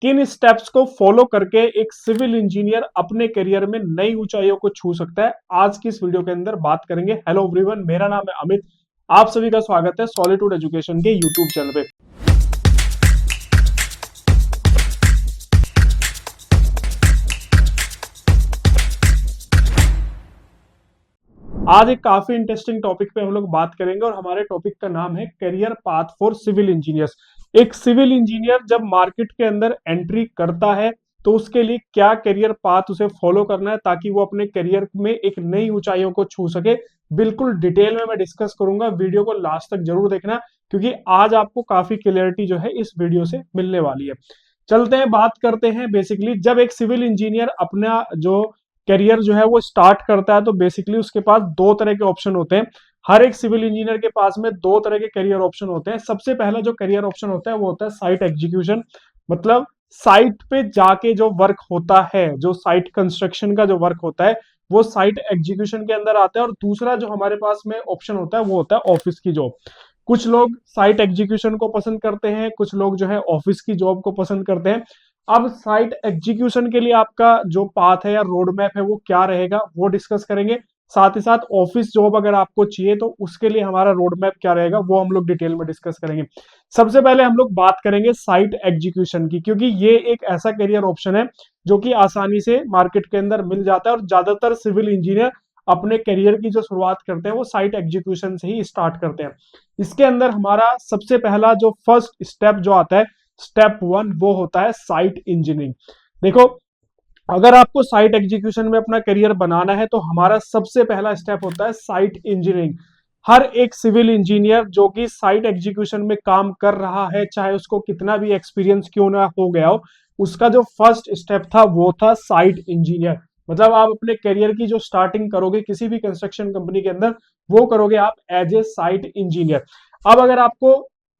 किन स्टेप्स को फॉलो करके एक सिविल इंजीनियर अपने करियर में नई ऊंचाइयों को छू सकता है, आज की इस वीडियो के अंदर बात करेंगे। हेलो एवरीवन, मेरा नाम है अमित। आप सभी का स्वागत है सॉलिट्यूड एजुकेशन के यूट्यूब चैनल पे। आज एक काफी इंटरेस्टिंग टॉपिक पे हम लोग बात करेंगे और हमारे टॉपिक का नाम है career path for civil engineers. एक सिविल इंजीनियर जब मार्केट के अंदर एंट्री करता है तो उसके लिए क्या करियर पाथ उसे फॉलो करना है ताकि वो अपने करियर में एक नई ऊंचाइयों को छू सके। बिल्कुल डिटेल में मैं डिस्कस करूंगा, वीडियो को लास्ट तक जरूर देखना क्योंकि आज आपको काफी क्लियरिटी जो है इस वीडियो से मिलने वाली है। चलते हैं, बात करते हैं। बेसिकली जब एक सिविल इंजीनियर अपना जो करियर जो है वो स्टार्ट करता है तो बेसिकली उसके पास दो तरह के ऑप्शन होते हैं। हर एक सिविल इंजीनियर के पास में दो तरह के करियर ऑप्शन होते हैं। सबसे पहला जो करियर ऑप्शन होता है वो होता है साइट एग्जीक्यूशन, मतलब साइट पे जाके जो वर्क होता है, जो साइट कंस्ट्रक्शन का जो वर्क होता है वो साइट एग्जीक्यूशन के अंदर आता है। और दूसरा जो हमारे पास में ऑप्शन होता है वो होता है ऑफिस की जॉब। कुछ लोग साइट एग्जीक्यूशन को पसंद करते हैं, कुछ लोग जो है ऑफिस की जॉब को पसंद करते हैं। अब साइट एग्जीक्यूशन के लिए आपका जो पाथ है या रोड मैप है वो क्या रहेगा वो डिस्कस करेंगे। साथ ही साथ ऑफिस जॉब अगर आपको चाहिए तो उसके लिए हमारा रोड मैप क्या रहेगा वो हम लोग डिटेल में डिस्कस करेंगे। सबसे पहले हम लोग बात करेंगे साइट एग्जीक्यूशन की, क्योंकि ये एक ऐसा करियर ऑप्शन है जो कि आसानी से मार्केट के अंदर मिल जाता है और ज्यादातर सिविल इंजीनियर अपने करियर की जो शुरुआत करते हैं वो साइट एग्जीक्यूशन से ही स्टार्ट करते हैं। इसके अंदर हमारा सबसे पहला जो फर्स्ट स्टेप जो आता है, स्टेप 1, वो होता है साइट इंजीनियरिंग। देखो, अगर आपको साइट एग्जीक्यूशन में अपना करियर बनाना है तो हमारा सबसे पहला स्टेप होता है साइट इंजीनियरिंग। हर एक सिविल इंजीनियर जो कि साइट एग्जीक्यूशन में काम कर रहा है, चाहे उसको कितना भी एक्सपीरियंस क्यों ना हो गया हो, उसका जो फर्स्ट स्टेप था वो था साइट इंजीनियर। मतलब आप अपने करियर की जो स्टार्टिंग करोगे किसी भी कंस्ट्रक्शन कंपनी के अंदर, वो करोगे आप एज ए साइट इंजीनियर। अब अगर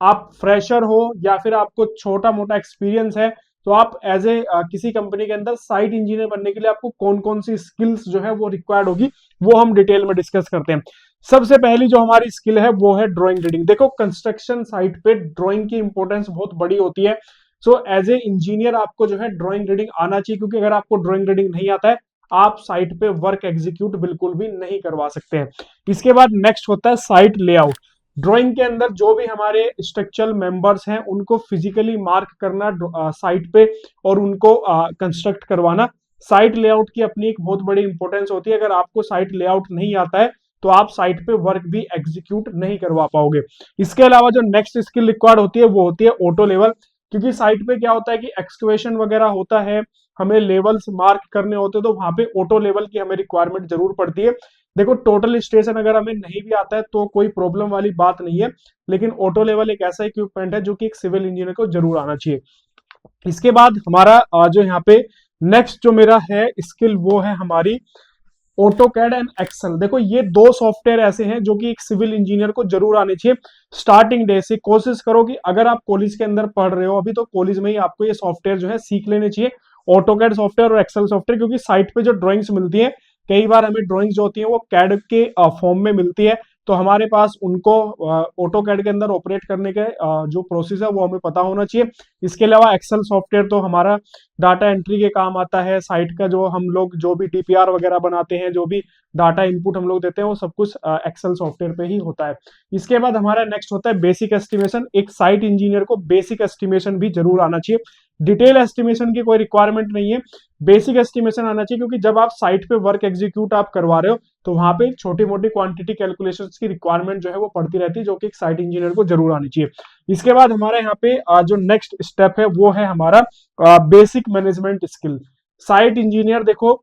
आप फ्रेशर हो या फिर आपको छोटा मोटा एक्सपीरियंस है तो आप एज ए किसी कंपनी के अंदर साइट इंजीनियर बनने के लिए आपको कौन कौन सी स्किल्स जो है वो रिक्वायर्ड होगी वो हम डिटेल में डिस्कस करते हैं। सबसे पहली जो हमारी स्किल है वो है ड्राइंग रीडिंग। देखो, कंस्ट्रक्शन साइट पे ड्राइंग की इंपॉर्टेंस बहुत बड़ी होती है। सो एज ए इंजीनियर आपको जो है ड्राइंग रीडिंग आना चाहिए, क्योंकि अगर आपको ड्राइंग रीडिंग नहीं आता है आप साइट पे वर्क एग्जीक्यूट बिल्कुल भी नहीं करवा सकते हैं। इसके बाद नेक्स्ट होता है साइट लेआउट। ड्राइंग के अंदर जो भी हमारे स्ट्रक्चरल मेंबर्स हैं उनको फिजिकली मार्क करना साइट पे और उनको कंस्ट्रक्ट करवाना। साइट लेआउट की अपनी एक बहुत बड़ी इंपॉर्टेंस होती है। अगर आपको साइट लेआउट नहीं आता है तो आप साइट पे वर्क भी एग्जीक्यूट नहीं करवा पाओगे। इसके अलावा जो नेक्स्ट स्किल रिक्वायर्ड होती है वो होती है ऑटो लेवल, क्योंकि साइट पे क्या होता है कि एक्सकवेशन वगैरह होता है, हमें लेवल्स मार्क करने होते हैं, तो वहां पे ऑटो लेवल की हमें रिक्वायरमेंट जरूर पड़ती है। देखो, टोटल स्टेशन अगर हमें नहीं भी आता है तो कोई प्रॉब्लम वाली बात नहीं है, लेकिन ऑटो लेवल एक ऐसा इक्विपमेंट है जो कि एक सिविल इंजीनियर को जरूर आना चाहिए। इसके बाद हमारा जो यहाँ पे नेक्स्ट जो मेरा है स्किल वो है हमारी ऑटोकैड एंड एक्सेल। देखो, ये दो सॉफ्टवेयर ऐसे हैं जो कि एक सिविल इंजीनियर को जरूर आने चाहिए। स्टार्टिंग डे से कोशिश करो कि अगर आप कॉलेज के अंदर पढ़ रहे हो अभी तो कॉलेज में ही आपको ये सॉफ्टवेयर जो है सीख लेने चाहिए, ऑटोकैड सॉफ्टवेयर और एक्सेल सॉफ्टवेयर। क्योंकि साइट पे जो ड्राइंग्स मिलती है, कई बार हमें ड्राइंग्स जो होती है वो कैड के फॉर्म में मिलती है, तो हमारे पास उनको ऑटो कैड के अंदर ऑपरेट करने के जो प्रोसेस है वो हमें पता होना चाहिए। इसके अलावा एक्सेल सॉफ्टवेयर तो हमारा डाटा एंट्री के काम आता है। साइट का जो हम लोग जो भी डीपीआर वगैरह बनाते हैं, जो भी डाटा इनपुट हम लोग देते हैं वो सब कुछ एक्सेल सॉफ्टवेयर पे ही होता है। इसके बाद हमारा नेक्स्ट होता है बेसिक एस्टिमेशन। एक साइट इंजीनियर को बेसिक एस्टिमेशन भी जरूर आना चाहिए। डिटेल एस्टिमेशन की कोई रिक्वायरमेंट नहीं है, बेसिक एस्टिमेशन आना चाहिए, क्योंकि जब आप साइट पे वर्क एग्जीक्यूट आप करवा रहे हो तो वहां पे छोटी मोटी क्वांटिटी कैलकुलेशंस की रिक्वायरमेंट जो है वो पड़ती रहती है, जो कि एक साइट इंजीनियर को जरूर आनी चाहिए। इसके बाद हमारे यहाँ पे जो नेक्स्ट स्टेप है वो है हमारा basic management skill. Site engineer देखो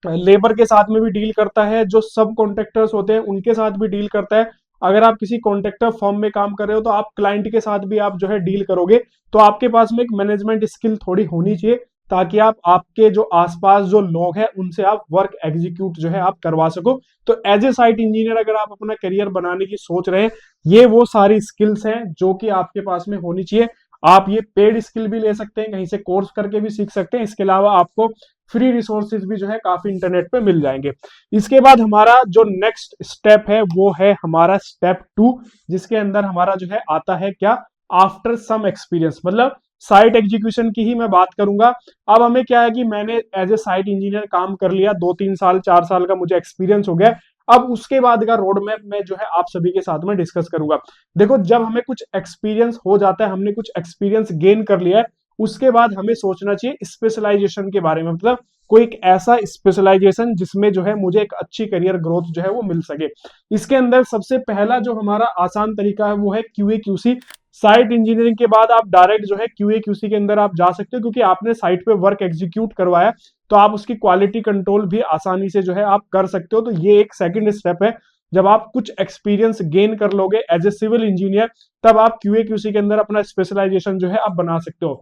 लेबर के साथ में भी डील करता है, जो सब कॉन्ट्रैक्टर्स होते हैं उनके साथ भी डील करता है। अगर आप किसी कॉन्ट्रैक्टर फर्म में काम कर रहे हो तो आप क्लाइंट के साथ भी आप जो है डील करोगे, तो आपके पास में एक मैनेजमेंट स्किल थोड़ी होनी चाहिए ताकि आप आपके जो आसपास जो लोग हैं उनसे आप वर्क एग्जीक्यूट जो है आप करवा सको। तो एज ए साइट इंजीनियर अगर आप अपना करियर बनाने की सोच रहे हैं, ये वो सारी स्किल्स हैं जो कि आपके पास में होनी चाहिए। आप ये पेड स्किल भी ले सकते हैं, कहीं से कोर्स करके भी सीख सकते हैं। इसके अलावा आपको फ्री रिसोर्सेज भी जो है काफी इंटरनेट पे मिल जाएंगे। इसके बाद हमारा जो नेक्स्ट स्टेप है वो है हमारा स्टेप 2, जिसके अंदर हमारा जो है आता है क्या, आफ्टर सम एक्सपीरियंस। मतलब साइट एग्जीक्यूशन की ही मैं बात करूंगा। अब हमें क्या है कि मैंने एज ए साइट इंजीनियर काम कर लिया, 2-3 साल 4 साल का मुझे एक्सपीरियंस हो गया। अब उसके बाद का रोड मैप मैं जो है आप सभी के साथ में डिस्कस करूंगा। देखो, जब हमें कुछ एक्सपीरियंस हो जाता है, हमने कुछ एक्सपीरियंस गेन कर लिया है, उसके बाद हमें सोचना चाहिए स्पेशलाइजेशन के बारे में, मतलब कोई एक ऐसा स्पेशलाइजेशन जिसमें जो है मुझे एक अच्छी करियर ग्रोथ जो है वो मिल सके। इसके अंदर सबसे पहला जो हमारा आसान तरीका है वो है क्यूए क्यूसी। साइट इंजीनियरिंग के बाद आप डायरेक्ट जो है क्यूए क्यूसी के अंदर आप जा सकते हो, क्योंकि आपने साइट पे वर्क एग्जीक्यूट करवाया, तो आप उसकी क्वालिटी कंट्रोल भी आसानी से जो है आप कर सकते हो। तो ये एक सेकंड स्टेप है। जब आप कुछ एक्सपीरियंस गेन कर लोगे एज ए सिविल इंजीनियर, तब आप क्यूए क्यूसी के अंदर अपना स्पेशलाइजेशन जो है आप बना सकते हो।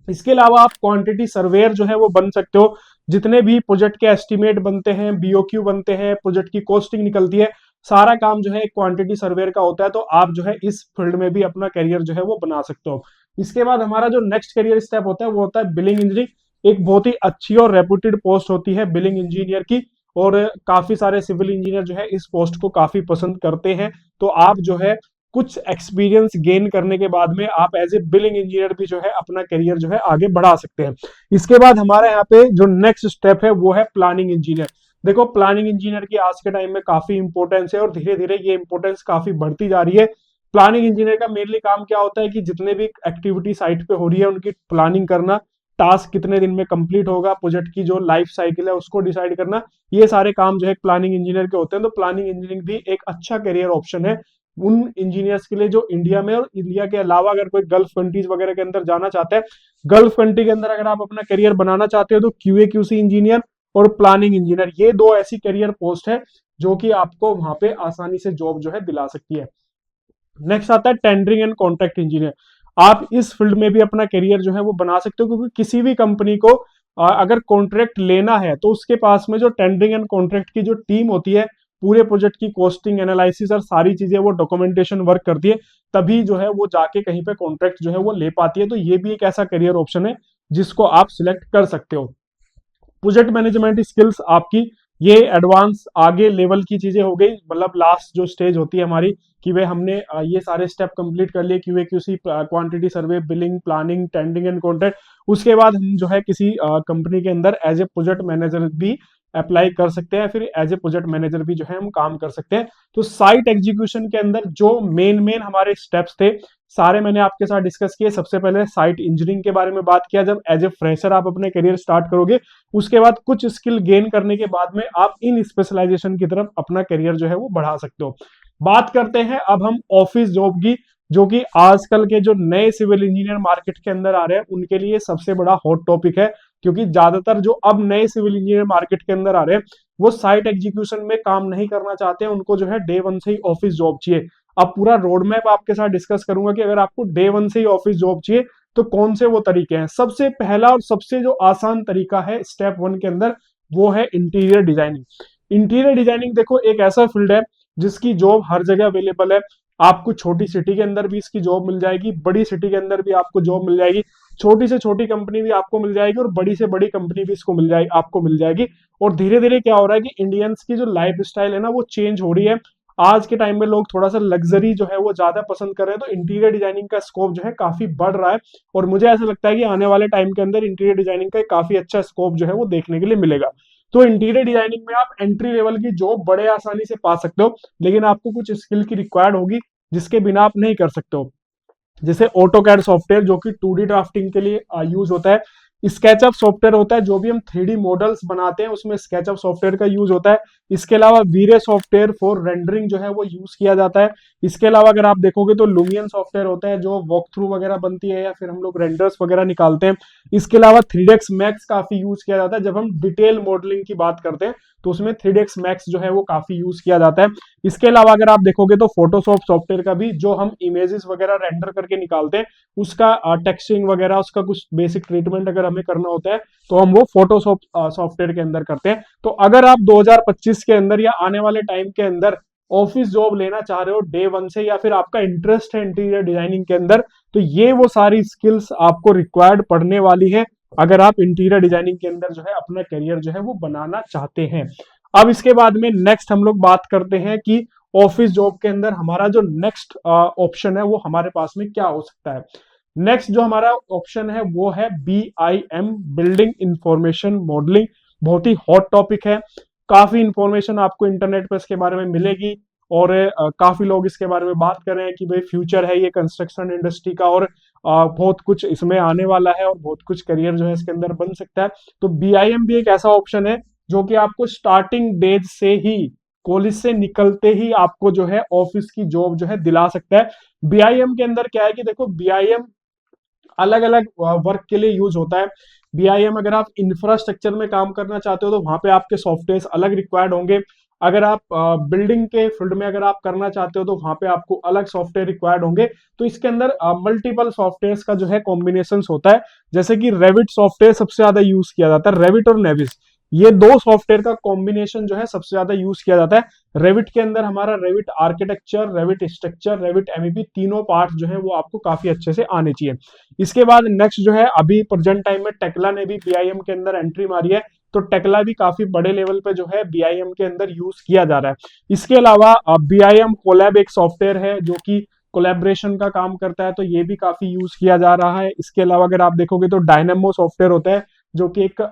इसके अलावा आप क्वांटिटी सर्वेयर जो है वो बन सकते हो। जितने भी प्रोजेक्ट के एस्टिमेट बनते हैं, बीओक्यू बनते हैं, प्रोजेक्ट की कॉस्टिंग निकलती है, सारा काम जो है क्वांटिटी सर्वेयर का होता है। तो आप जो है इस फील्ड में भी अपना करियर जो है वो बना सकते हो। इसके बाद हमारा जो नेक्स्ट करियर स्टेप होता है वो होता है बिलिंग इंजीनियरिंग। एक बहुत ही अच्छी और रेपुटेड पोस्ट होती है बिलिंग इंजीनियर की, और काफी सारे सिविल इंजीनियर जो है इस पोस्ट को काफी पसंद करते हैं। तो आप जो है कुछ एक्सपीरियंस गेन करने के बाद में आप एज ए बिलिंग इंजीनियर भी जो है अपना करियर जो है आगे बढ़ा सकते हैं। इसके बाद हमारे यहाँ पे जो नेक्स्ट स्टेप है वो है प्लानिंग इंजीनियर। देखो, प्लानिंग इंजीनियर की आज के टाइम में काफी इंपॉर्टेंस है, और धीरे धीरे ये इंपॉर्टेंस काफी बढ़ती जा रही है। प्लानिंग इंजीनियर का मेनली काम क्या होता है कि जितने भी एक्टिविटी साइट पे हो रही है उनकी प्लानिंग करना, टास्क कितने दिन में कंप्लीट होगा, प्रोजेक्ट की जो लाइफ साइकिल है उसको डिसाइड करना, ये सारे काम जो है प्लानिंग इंजीनियर के होते हैं। तो प्लानिंग इंजीनियरिंग भी एक अच्छा करियर ऑप्शन है उन इंजीनियर्स के लिए जो इंडिया में और इंडिया के अलावा अगर कोई गल्फ कंट्रीज वगैरह के अंदर जाना चाहते हैं। गल्फ कंट्री के अंदर अगर आप अपना करियर बनाना चाहते हो तो क्यूए क्यूसी इंजीनियर और प्लानिंग इंजीनियर, ये दो ऐसी करियर पोस्ट है जो कि आपको वहां पे आसानी से जॉब जो है दिला सकती है। नेक्स्ट आता है टेंडरिंग एंड कॉन्ट्रैक्ट इंजीनियर। आप इस फील्ड में भी अपना करियर जो है वो बना सकते हो, क्योंकि किसी भी कंपनी को अगर कॉन्ट्रैक्ट लेना है तो उसके पास में जो टेंडरिंग एंड कॉन्ट्रैक्ट की जो टीम होती है, पूरे प्रोजेक्ट की कॉस्टिंग एनालिसिस और सारी चीजें वो डॉक्यूमेंटेशन वर्क करती है, तभी जो है वो जाके कहीं पे कॉन्ट्रैक्ट जो है वो ले पाती है। तो ये भी एक ऐसा करियर ऑप्शन है जिसको आप सिलेक्ट कर सकते हो। प्रोजेक्ट मैनेजमेंट स्किल्स आपकी ये एडवांस आगे लेवल की चीजें हो गई, मतलब लास्ट जो स्टेज होती है हमारी कि वे हमने ये सारे स्टेप कंप्लीट कर लिए, QA QC, quantity survey, billing, planning, tendering and contract. उसके बाद हम जो है किसी कंपनी के अंदर एज ए प्रोजेक्ट मैनेजर भी अप्लाई कर सकते हैं, फिर एज ए प्रोजेक्ट मैनेजर भी जो है हम काम कर सकते हैं। तो साइट एग्जीक्यूशन के अंदर जो मेन मेन हमारे स्टेप्स थे सारे मैंने आपके साथ डिस्कस किए। सबसे पहले साइट इंजीनियरिंग के बारे में बात किया, जब एज ए फ्रेशर आप अपने करियर स्टार्ट करोगे, उसके बाद कुछ स्किल गेन करने के बाद में आप इन स्पेशलाइजेशन की तरफ अपना करियर जो है वो बढ़ा सकते हो। बात करते हैं अब हम ऑफिस जॉब की, जो कि आजकल के जो नए सिविल इंजीनियर मार्केट के अंदर आ रहे हैं उनके लिए सबसे बड़ा हॉट टॉपिक है। क्योंकि ज्यादातर जो अब नए सिविल इंजीनियर मार्केट के अंदर आ रहे हैं वो साइट एग्जीक्यूशन में काम नहीं करना चाहते हैं, उनको जो है डे वन से ही ऑफिस जॉब चाहिए। अब पूरा रोड मैप आपके साथ डिस्कस करूंगा कि अगर आपको डे वन से ही ऑफिस जॉब चाहिए तो कौन से वो तरीके हैं। सबसे पहला और सबसे जो आसान तरीका है स्टेप वन के अंदर वो है इंटीरियर डिजाइनिंग। इंटीरियर डिजाइनिंग देखो एक ऐसा फील्ड है जिसकी जॉब हर जगह अवेलेबल है। आपको छोटी सिटी के अंदर भी इसकी जॉब मिल जाएगी, बड़ी सिटी के अंदर भी आपको जॉब मिल जाएगी, छोटी से छोटी कंपनी भी आपको मिल जाएगी और बड़ी से बड़ी कंपनी भी इसको मिल जाएगी, आपको मिल जाएगी। और धीरे धीरे क्या हो रहा है कि इंडियंस की जो लाइफ स्टाइल है ना वो चेंज हो रही है। आज के टाइम में लोग थोड़ा सा लग्जरी जो है वो ज्यादा पसंद कर रहे हैं, तो इंटीरियर डिजाइनिंग का स्कोप जो है काफी बढ़ रहा है। और मुझे ऐसा लगता है कि आने वाले टाइम के अंदर इंटीरियर डिजाइनिंग का काफी अच्छा स्कोप जो है वो देखने के लिए मिलेगा। तो इंटीरियर डिजाइनिंग में आप एंट्री लेवल की जॉब बड़े आसानी से पा सकते हो, लेकिन आपको कुछ स्किल की रिक्वायर्ड होगी जिसके बिना आप नहीं कर सकते हो। जैसे ऑटोकैड सॉफ्टवेयर जो कि 2D ड्राफ्टिंग के लिए यूज होता है, स्केचअप सॉफ्टवेयर होता है जो भी हम 3D मॉडल्स बनाते हैं उसमें स्केचअप सॉफ्टवेयर का यूज होता है। इसके अलावा वीरे सॉफ्टवेयर फॉर रेंडरिंग जो है वो यूज किया जाता है। इसके अलावा अगर आप देखोगे तो लुमियन सॉफ्टवेयर होता है जो वॉक थ्रू वगैरह बनती है या फिर हम लोग रेंडर्स वगैरह निकालते हैं। इसके अलावा 3ds मैक्स काफी यूज किया जाता है। जब हम डिटेल मॉडलिंग की बात करते हैं तो उसमें 3ds मैक्स जो है वो काफी यूज किया जाता है। इसके अलावा अगर आप देखोगे तो फोटोशॉप सॉफ्टवेयर का भी, जो हम इमेजेस वगैरह रेंडर करके निकालते हैं उसका टेक्सचरिंग वगैरह उसका कुछ बेसिक ट्रीटमेंट अगर हमें करना होता है तो हम वो फोटोशॉप सॉफ्टवेयर के अंदर करते हैं। तो अगर आप 2025 के अंदर या आने वाले टाइम के अंदर ऑफिस जॉब लेना चाह रहे हो डे वन से, या फिर आपका इंटरेस्ट है इंटीरियर डिजाइनिंग के अंदर, तो ये वो सारी स्किल्स आपको रिक्वायर्ड पड़ने वाली है अगर आप इंटीरियर डिजाइनिंग के अंदर जो है अपना करियर जो है वो बनाना चाहते हैं। अब इसके बाद में नेक्स्ट हम लोग बात करते हैं कि ऑफिस जॉब के अंदर हमारा जो नेक्स्ट ऑप्शन है वो हमारे पास में क्या हो सकता है। नेक्स्ट जो हमारा ऑप्शन है वो है BIM, बिल्डिंग इंफॉर्मेशन मॉडलिंग। बहुत ही हॉट टॉपिक है, काफी इंफॉर्मेशन आपको इंटरनेट पर इसके बारे में मिलेगी, और काफी लोग इसके बारे में बात कर रहे हैं कि भाई फ्यूचर है ये कंस्ट्रक्शन इंडस्ट्री का, और बहुत कुछ इसमें आने वाला है, और बहुत कुछ करियर जो है इसके अंदर बन सकता है। तो BIM भी एक ऐसा ऑप्शन है जो कि आपको स्टार्टिंग डेज से ही, कॉलेज से निकलते ही आपको जो है ऑफिस की जॉब जो है दिला सकता है। BIM के अंदर क्या है कि देखो, BIM अलग अलग वर्क के लिए यूज होता है। BIM अगर आप इंफ्रास्ट्रक्चर में काम करना चाहते हो तो वहां पे आपके सॉफ्टवेयर अलग रिक्वायर्ड होंगे। अगर आप बिल्डिंग के फील्ड में अगर आप करना चाहते हो तो वहां पे आपको अलग सॉफ्टवेयर रिक्वायर्ड होंगे। तो इसके अंदर मल्टीपल सॉफ्टवेयर का जो है कॉम्बिनेशन होता है। जैसे कि रेविट सॉफ्टवेयर सबसे ज्यादा यूज किया जाता है, रेविट और नेविस, ये दो सॉफ्टवेयर का कॉम्बिनेशन जो है सबसे ज्यादा यूज किया जाता है। रेविट के अंदर हमारा Revit architecture, Revit structure, Revit MEP, तीनों पार्ट जो है वो आपको काफी अच्छे से आने चाहिए। इसके बाद नेक्स्ट जो है, अभी प्रेजेंट टाइम में टेक्ला ने भी BIM के अंदर एंट्री मारी है। तो टेक्ला भी काफी बड़े लेवल पे जो है BIM के अंदर यूज किया जा रहा है। इसके अलावा BIM कोलैब एक सॉफ्टवेयर है जो कि कोलैबोरेशन का काम करता है, तो ये भी काफी यूज किया जा रहा है। इसके अलावा अगर आप देखोगे तो डायनेमो सॉफ्टवेयर होता है जो कि एक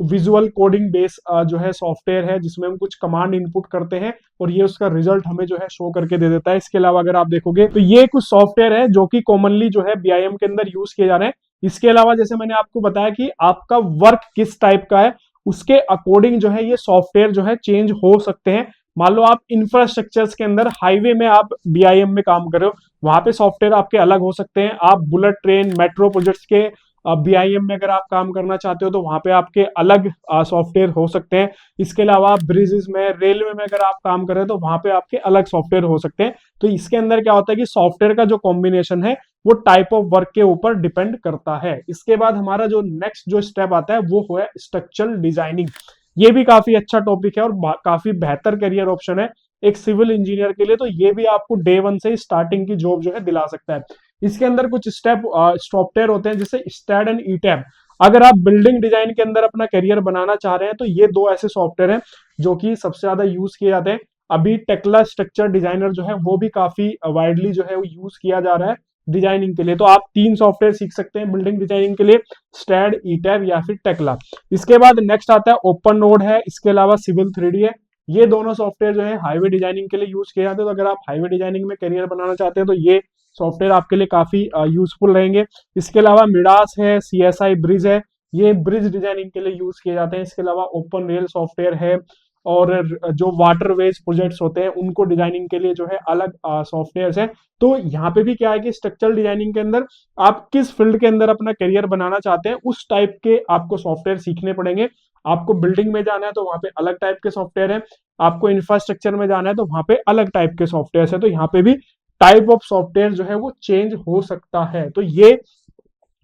विजुअल कोडिंग बेस जो है सॉफ्टवेयर है, जिसमें हम कुछ कमांड इनपुट करते हैं और ये उसका रिजल्ट हमें जो है शो करके दे देता है। इसके अलावा अगर आप देखोगे तो ये कुछ सॉफ्टवेयर है जो कि कॉमनली जो है BIM के अंदर यूज किए जा रहे हैं। इसके अलावा जैसे मैंने आपको बताया कि आपका वर्क किस टाइप का है, उसके अकॉर्डिंग जो है ये सॉफ्टवेयर जो है चेंज हो सकते हैं। मान लो आप इंफ्रास्ट्रक्चर्स के अंदर हाईवे में आप BIM में काम कर रहे हो, वहां पे सॉफ्टवेयर आपके अलग हो सकते हैं। आप बुलेट ट्रेन मेट्रो प्रोजेक्ट्स के BIM में अगर आप काम करना चाहते हो तो वहां पे आपके अलग सॉफ्टवेयर हो सकते हैं। इसके अलावा ब्रिजेस में, रेलवे में अगर आप काम कर रहे हो तो वहां पे आपके अलग सॉफ्टवेयर हो सकते हैं। तो इसके अंदर क्या होता है कि सॉफ्टवेयर का जो कॉम्बिनेशन है वो टाइप ऑफ वर्क के ऊपर डिपेंड करता है। इसके बाद हमारा जो नेक्स्ट जो स्टेप आता है वो है स्ट्रक्चरल डिजाइनिंग। ये भी काफी अच्छा टॉपिक है और काफी बेहतर करियर ऑप्शन है एक सिविल इंजीनियर के लिए। तो ये भी आपको डे वन से स्टार्टिंग की जॉब जो है दिला सकता है। इसके अंदर कुछ स्टेप सॉफ्टवेयर होते हैं जैसे स्टैड एंड ईटैब। अगर आप बिल्डिंग डिजाइन के अंदर अपना करियर बनाना चाह रहे हैं तो ये दो ऐसे सॉफ्टवेयर हैं जो कि सबसे ज्यादा यूज किए जाते हैं। अभी टेक्ला स्ट्रक्चर डिजाइनर जो है वो भी काफी वाइडली जो है वो यूज किया जा रहा है डिजाइनिंग के लिए। तो आप तीन सॉफ्टवेयर सीख सकते हैं बिल्डिंग डिजाइनिंग के लिए, स्टैड, ईटैब या फिर टेक्ला। इसके बाद नेक्स्ट आता है ओपन नोड है, इसके अलावा सिविल 3D है। ये दोनों सॉफ्टवेयर जो है हाईवे डिजाइनिंग के लिए यूज किए जाते हैं। तो अगर आप हाईवे डिजाइनिंग में करियर बनाना चाहते हैं तो ये सॉफ्टवेयर आपके लिए काफी यूजफुल रहेंगे। इसके अलावा मिडास है, CSI ब्रिज है, ये ब्रिज डिजाइनिंग के लिए यूज किए जाते हैं। इसके अलावा ओपन रेल सॉफ्टवेयर है, और जो वाटरवेज प्रोजेक्ट्स होते हैं उनको डिजाइनिंग के लिए जो है अलग सॉफ्टवेयर है। तो यहाँ पे भी क्या है कि स्ट्रक्चरल डिजाइनिंग के अंदर आप किस फील्ड के अंदर अपना करियर बनाना चाहते हैं उस टाइप के आपको सॉफ्टवेयर सीखने पड़ेंगे। आपको बिल्डिंग में जाना है तो वहां पे अलग टाइप के सॉफ्टवेयर है, आपको इंफ्रास्ट्रक्चर में जाना है तो वहां पे अलग टाइप के सॉफ्टवेयर है। तो यहाँ पे भी टाइप ऑफ सॉफ्टवेयर जो है वो चेंज हो सकता है। तो ये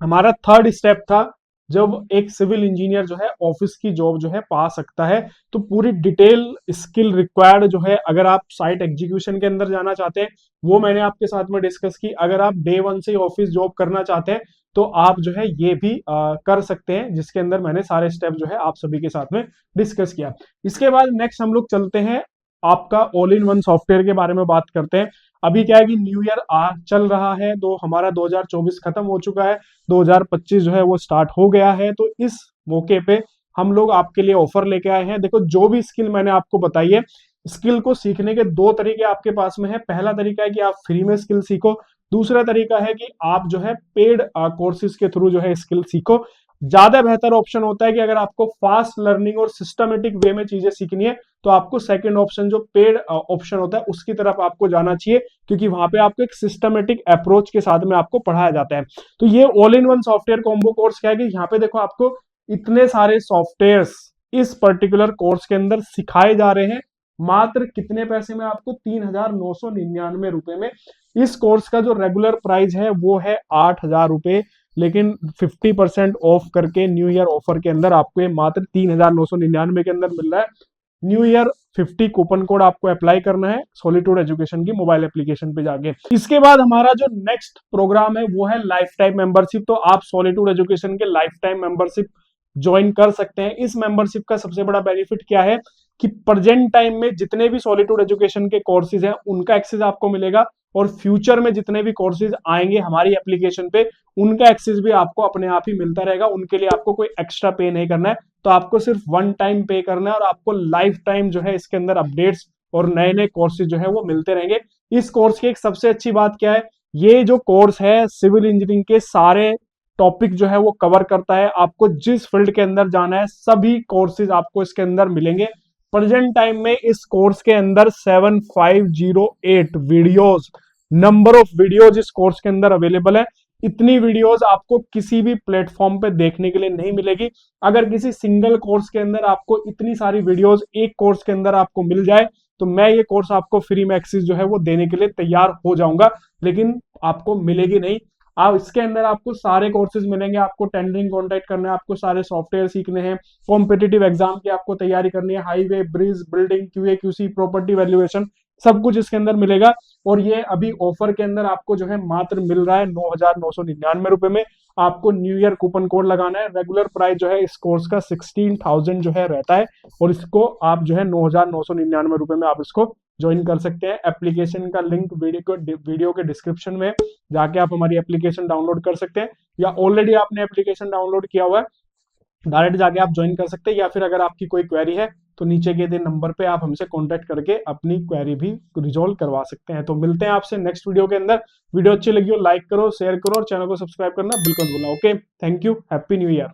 हमारा थर्ड स्टेप था जब एक सिविल इंजीनियर जो है ऑफिस की जॉब जो है पा सकता है। तो पूरी डिटेल स्किल रिक्वायर्ड जो है, अगर आप साइट एग्जीक्यूशन के अंदर जाना चाहते हैं वो मैंने आपके साथ में डिस्कस की। अगर आप डे वन से ऑफिस जॉब करना चाहते हैं तो आप जो है ये भी कर सकते हैं, जिसके अंदर मैंने सारे स्टेप जो है आप सभी के साथ में डिस्कस किया। इसके बाद नेक्स्ट हम लोग चलते हैं आपका ऑल इन वन सॉफ्टवेयर के बारे में बात करते हैं। अभी क्या है कि न्यू ईयर चल रहा है, तो हमारा 2024 खत्म हो चुका है, 2025 जो है वो स्टार्ट हो गया है। तो इस मौके पे हम लोग आपके लिए ऑफर लेके आए हैं। देखो, जो भी स्किल मैंने आपको बताई है, स्किल को सीखने के दो तरीके आपके पास में है। पहला तरीका है कि आप फ्री में स्किल सीखो, दूसरा तरीका है कि आप जो है पेड कोर्सेज के थ्रू जो है स्किल सीखो। ज्यादा बेहतर ऑप्शन होता है कि अगर आपको फास्ट लर्निंग और सिस्टमेटिक वे में चीजें सीखनी है तो आपको सेकंड ऑप्शन जो पेड ऑप्शन होता है उसकी तरफ आपको जाना चाहिए, क्योंकि वहां पे आपको एक सिस्टमेटिक अप्रोच के साथ में आपको पढ़ाया जाता है। तो ये all in one software combo course क्या है कि यहाँ पे देखो आपको इतने सारे सॉफ्टवेयर्स इस पर्टिकुलर कोर्स के अंदर सिखाए जा रहे हैं। मात्र कितने पैसे में? आपको 3,999 में। इस कोर्स का जो रेगुलर प्राइस है वो है 8,000 रुपए, लेकिन 50% ऑफ करके न्यू ईयर ऑफर के अंदर आपको ये मात्र 3,999 के अंदर मिल रहा है। न्यू ईयर 50 कूपन कोड आपको अप्लाई करना है सॉलिट्यूड एजुकेशन की मोबाइल एप्लीकेशन पे जाके। इसके बाद हमारा जो नेक्स्ट प्रोग्राम है वो है लाइफ टाइम मेंबरशिप। तो आप सॉलिट्यूड एजुकेशन के लाइफ टाइम मेंबरशिप ज्वाइन कर सकते हैं। इस मेंबरशिप का सबसे बड़ा बेनिफिट क्या है कि प्रेजेंट टाइम में जितने भी सॉलिट्यूड एजुकेशन के कोर्सेज हैं उनका एक्सेस आपको मिलेगा, और फ्यूचर में जितने भी कोर्सेज आएंगे हमारी एप्लीकेशन पे उनका एक्सेस भी आपको अपने आप ही मिलता रहेगा। उनके लिए आपको कोई एक्स्ट्रा पे नहीं करना है, तो आपको सिर्फ वन टाइम पे करना है और आपको लाइफ टाइम जो है इसके अंदर अपडेट्स और नए नए कोर्सेज जो है वो मिलते रहेंगे। इस कोर्स की एक सबसे अच्छी बात क्या है, ये जो कोर्स है सिविल इंजीनियरिंग के सारे टॉपिक जो है वो कवर करता है। आपको जिस फील्ड के अंदर जाना है सभी कोर्सेज आपको इसके अंदर मिलेंगे। प्रेजेंट टाइम में इस कोर्स के अंदर 7508 वीडियोस, नंबर ऑफ वीडियोस इस कोर्स के अंदर अवेलेबल है। इतनी वीडियोस आपको किसी भी प्लेटफॉर्म पे देखने के लिए नहीं मिलेगी। अगर किसी सिंगल कोर्स के अंदर आपको इतनी सारी वीडियोस एक कोर्स के अंदर आपको मिल जाए तो मैं ये कोर्स आपको फ्री में एक्सेस जो है वो देने के लिए तैयार हो जाऊंगा, लेकिन आपको मिलेगी नहीं। आप इसके अंदर आपको सारे कोर्सेज मिलेंगे, आपको टेंडरिंग कॉन्टैक्ट करना है, आपको सारे सॉफ्टवेयर सीखने हैं, कॉम्पिटिटिव एग्जाम की आपको तैयारी करनी है, highway, bridge, building, QA, QC, property valuation, सब कुछ इसके अंदर मिलेगा। और ये अभी ऑफर के अंदर आपको जो है मात्र मिल रहा है 9,999 में। आपको न्यू ईयर कूपन कोड लगाना है। रेगुलर प्राइस जो है इस कोर्स का 16,000 जो है रहता है, और इसको आप जो है 9,999 में आप इसको ज्वाइन कर सकते हैं। एप्लीकेशन का लिंक वीडियो के डिस्क्रिप्शन में जाके आप हमारी एप्लीकेशन डाउनलोड कर सकते हैं, या ऑलरेडी आपने एप्लीकेशन डाउनलोड किया हुआ है डायरेक्ट जाके आप ज्वाइन कर सकते हैं, या फिर अगर आपकी कोई क्वेरी है तो नीचे के दे नंबर पे आप हमसे कांटेक्ट करके अपनी क्वेरी भी रिजॉल्व करवा सकते हैं। तो मिलते हैं आपसे नेक्स्ट वीडियो के अंदर। वीडियो अच्छी लगी हो लाइक करो, शेयर करो और चैनल को सब्सक्राइब करना बिल्कुल भूलना। Okay, thank you, happy new year.